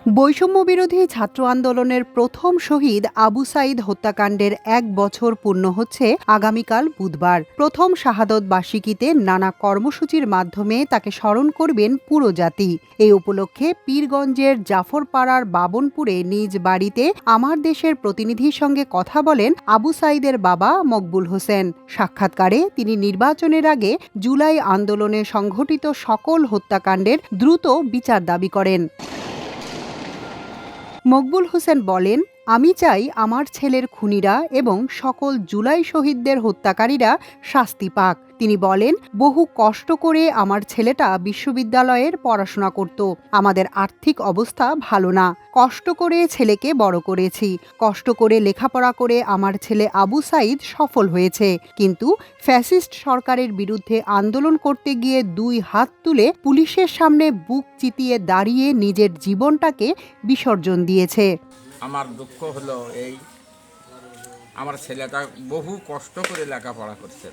বৈষম্য বিরোধী ছাত্র আন্দোলনের প্রথম শহীদ আবু সাঈদ হত্যাকাণ্ডের ১ বছর পূর্ণ হচ্ছে আগামীকাল বুধবার। প্রথম শাহাদত বার্ষিকীতে নানা কর্মসূচির মাধ্যমে তাকে স্মরণ করবেন পুরো জাতি। এই উপলক্ষে পীরগঞ্জের জাফরপাড়ার বাবনপুরে নিজ বাড়িতে আমার দেশের প্রতিনিধির সঙ্গে কথা বলেন আবু সাঈদের বাবা মকবুল হোসেন। সাক্ষাৎকারে তিনি নির্বাচনের আগে জুলাই আন্দোলনে সংঘটিত সকল হত্যাকাণ্ডের দ্রুত বিচার দাবি করেন। মকবুল হোসেন বলেন, আমি চাই আমার ছেলের খুনিরা এবং সকল জুলাই শহীদদের হত্যাকারীরা শাস্তি পাক। তিনি বলেন, বহু কষ্ট করে আমার ছেলেটা বিশ্ববিদ্যালয়ের পড়াশোনা করত। আমাদের আর্থিক অবস্থা ভালো না। কষ্ট করে ছেলেকে বড় করেছি। কষ্ট করে লেখাপড়া করে আমার ছেলে আবু সাঈদ সফল হয়েছে। কিন্তু ফ্যাসিস্ট সরকারের বিরুদ্ধে আন্দোলন করতে গিয়ে ২ হাত তুলে পুলিশের সামনে বুক চিতিয়ে দাঁড়িয়ে নিজের জীবনটাকে বিসর্জন দিয়েছে। আমার দুঃখ হলো এই, আমার ছেলেটা বহু কষ্ট করে লেখাপড়া করছে।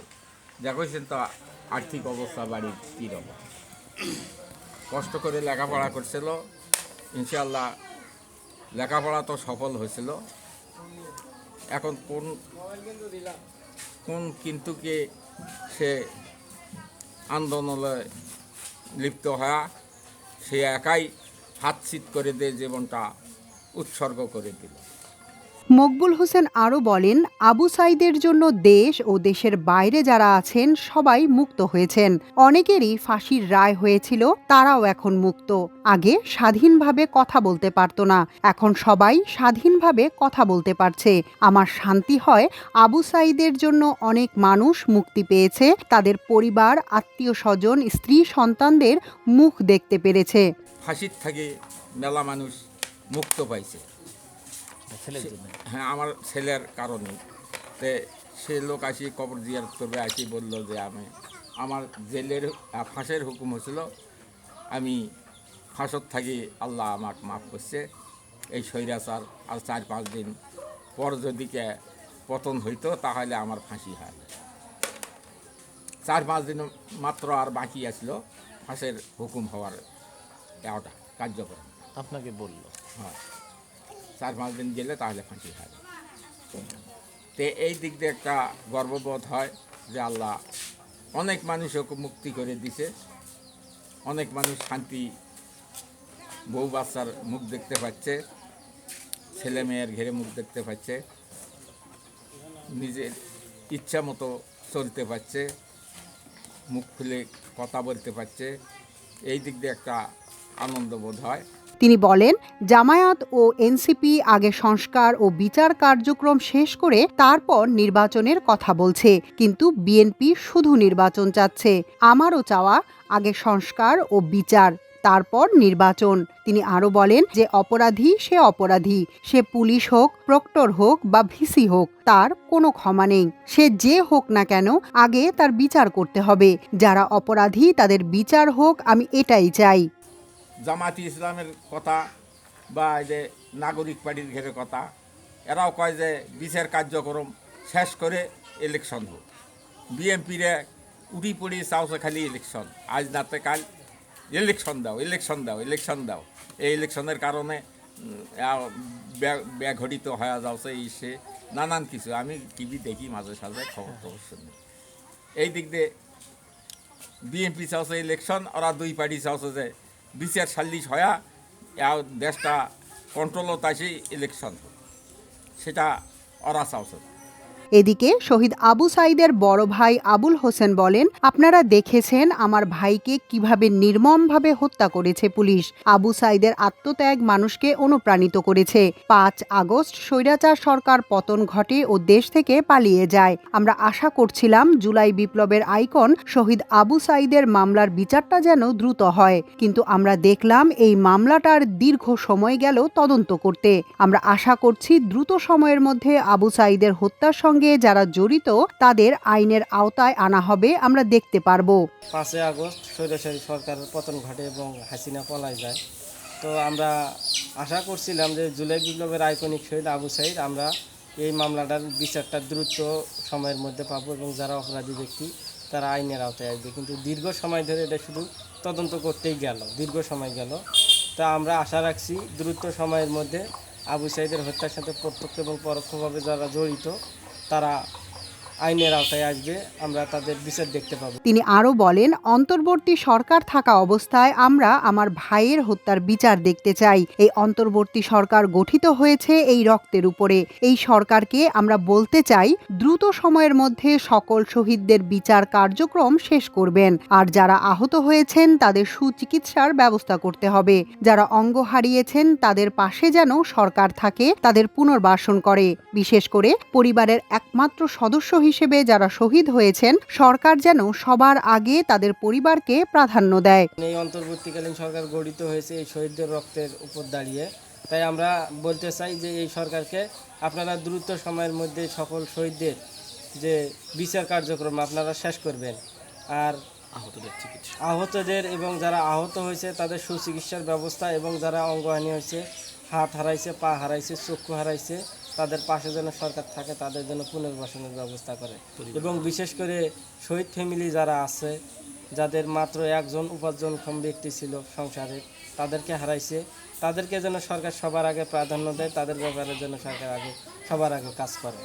দেখছেন তো আর্থিক অবস্থা বাড়ির কীরকম। কষ্ট করে লেখাপড়া করছিল, ইনশাআল্লাহ লেখাপড়া তো সফল হয়েছিল। এখন কোন কিন্তু কে সে আন্দোলনে লিপ্ত হওয়া, সে একাই হাতছিত করে দিয়ে জীবনটা উৎসর্গ করে দিল। মকবুল হোসেন আরও বলেন, আবু সাঈদের জন্য দেশ ও দেশের বাইরে যারা আছেন সবাই মুক্ত হয়েছেন। অনেকেরই ফাঁসির রায় হয়েছিল, তারাও এখন মুক্ত। আগে স্বাধীনভাবে কথা বলতে পারত না, এখন সবাই স্বাধীনভাবে কথা বলতে পারছে। আমার শান্তি হয় আবু সাঈদের জন্য অনেক মানুষ মুক্তি পেয়েছে, তাদের পরিবার, আত্মীয় স্বজন, স্ত্রী সন্তানদের মুখ দেখতে পেরেছে। ফাঁসির থেকে মেলা মানুষ মুক্ত পাইছে। হ্যাঁ, আমার ছেলের কারণে তে সে লোক আসি কবর জিয়ারত করবে, আসি বলল যে আমার জেলের ফাঁসের হুকুম হয়েছিল, আমি ফাঁসত থাকি, আল্লাহ আমাকে মাফ করছে। এই স্বৈরাচার আর ৪-৫ দিন পর যদি পতন হইতো তাহলে আমার ফাঁসি হয়। ৪-৫ দিন মাত্র আর বাকি আসলো ফাঁসের হুকুম হওয়ার একটা কার্যকর। আপনাকে বলল হয় ৪-৫ দিন গেলে তাহলে ফাঁসি হয়। তো এই দিক দিয়ে একটা গর্ববোধ হয় যে আল্লাহ অনেক মানুষকে মুক্তি করে দিছে। অনেক মানুষ শান্তি, বউ বাচ্চার মুখ দেখতে পাচ্ছে, ছেলে মেয়ের ঘেরে মুখ দেখতে পাচ্ছে, নিজের ইচ্ছা মতো চলতে পারছে, মুখ খুলে কথা বলতে পারছে। এই দিক দিয়ে একটা আনন্দ বোধ হয়। তিনি বলেন, জামায়াত ও এনসিপি আগে সংস্কার ও বিচার কার্যক্রম শেষ করে তারপর নির্বাচনের কথা বলছে, কিন্তু বিএনপি শুধু নির্বাচন চাচ্ছে। আমারও চাওয়া আগে সংস্কার ও বিচার, তারপর নির্বাচন। তিনি আরও বলেন যে অপরাধী সে অপরাধী, সে পুলিশ হোক, প্রক্টর হোক বা ভিসি হোক, তার কোনো ক্ষমা নেই। সে যে হোক না কেন, আগে তার বিচার করতে হবে। যারা অপরাধী তাদের বিচার হোক, আমি এটাই চাই। জামায়াতে ইসলামের কথা বা এই যে নাগরিক পার্টির ঘেরে কথা, এরাও কয় যে বিচার কার্যক্রম শেষ করে ইলেকশন হোক। বিএনপিরে উঠি পড়ি চাওছে খালি ইলেকশন, আজ নাতে কাল ইলেকশন দাও, ইলেকশন দাও, ইলেকশন দাও। এই ইলেকশনের কারণে ব্যাঘটিত হয়ে যাচ্ছে এই সে নানান কিছু। আমি টিভি দেখি মাঝে সাঝে, খবর টবর শুনি। এই দিক দিয়ে বিএনপি চাওছে ইলেকশন, ওরা 2 পার্টি চাওছে যে বিচার সাল্লিশ হয়া দেশটা কন্ট্রোলত আসি ইলেকশন, সেটা ওরা চাওছে। এদিকে শহীদ আবু সাঈদের বড় ভাই আবুল হোসেন বলেন, আপনারা দেখেছেন আমার ভাইকে কিভাবে নির্মমভাবে হত্যা করেছে পুলিশ। আবু সাঈদের আত্মত্যাগ মানুষকে অনুপ্রাণিত করেছে। ৫ আগস্ট স্বৈরাচার সরকার পতন ঘটে ও দেশ থেকে পালিয়ে যায়। আমরা আশা করছিলাম জুলাই বিপ্লবের আইকন শহীদ আবু সাঈদের মামলার বিচারটা যেন দ্রুত হয়, কিন্তু আমরা দেখলাম এই মামলাটার দীর্ঘ সময় গেল তদন্ত করতে। আমরা আশা করছি দ্রুত সময়ের মধ্যে আবু সাঈদের হত্যার সঙ্গে যারা জড়িত তাদের আইনের আওতায় আনা হবে, আমরা দেখতে পারবো। ৫ আগস্ট স্বৈরাচারী সরকারের পতন ঘটে এবং হাসিনা পলায় যায়। তো আমরা আশা করছিলাম যে জুলাই বিপ্লবের আইকনিক শহীদ আবু সাঈদ, আমরা এই মামলাটার বিচারটা দ্রুত সময়ের মধ্যে পাবো এবং যারা অপরাধী ব্যক্তি তারা আইনের আওতায় আসবে। কিন্তু দীর্ঘ সময় ধরে এটা শুধু তদন্ত করতেই গেল, দীর্ঘ সময় গেল। তা আমরা আশা রাখছি দ্রুত সময়ের মধ্যে আবু সাঈদের হত্যার সাথে প্রত্যক্ষ এবং পরোক্ষভাবে যারা জড়িত তারা আইনের আওতায় আসবে, আমরা তাদের বিচার দেখতে পাবো। তিনি আরও বলেন, অন্তর্বর্তী সরকার থাকা অবস্থায় আমরা আমার ভাইয়ের হত্যার বিচার দেখতে চাই। এই অন্তর্বর্তী সরকার গঠিত হয়েছে এই রক্তের উপরে। এই সরকারকে আমরা বলতে চাই, দ্রুত সময়ের মধ্যে সকল শহীদদের বিচার কার্যক্রম শেষ করবেন। আর যারা আহত হয়েছেন তাদের সুচিকিৎসার ব্যবস্থা করতে হবে। যারা অঙ্গ হারিয়েছেন তাদের পাশে যেন সরকার থাকে, তাদের পুনর্বাসন করে। বিশেষ করে পরিবারের একমাত্র সদস্য হিসেবে যারা শহীদ হয়েছেন, সরকার যেন সবার আগে তাদের পরিবারকে প্রাধান্য দেয়। এই অন্তর্বর্তীকালীন সরকার গঠিত হয়েছে এই শহীদদের রক্তের উপর দাঁড়িয়ে। তাই আমরা বলতে চাই যে এই সরকারকে আপনারা দ্রুত সময়ের মধ্যে সকল শহীদদের যে বিচার কার্যক্রম আপনারা শেষ করবেন। আর আহতদের এবং যারা আহত হয়েছে তাদের সুচিকিৎসার ব্যবস্থা, এবং যারা অঙ্গহানি হয়েছে, হাত হারাইছে, পা হারাইছে, চক্ষু হারাইছে, তাদের পাশে যেন সরকার থাকে, তাদের জন্য পুনর্বাসনের ব্যবস্থা করে। এবং বিশেষ করে শহীদ ফ্যামিলি যারা আছে, যাদের মাত্র একজন উপার্জনক্ষম ব্যক্তি ছিল সংসারে, তাদেরকে হারাইছে, তাদেরকে যেন সরকার সবার আগে প্রাধান্য দেয়, তাদের ব্যাপারে যেন সরকার সবার আগে কাজ করে।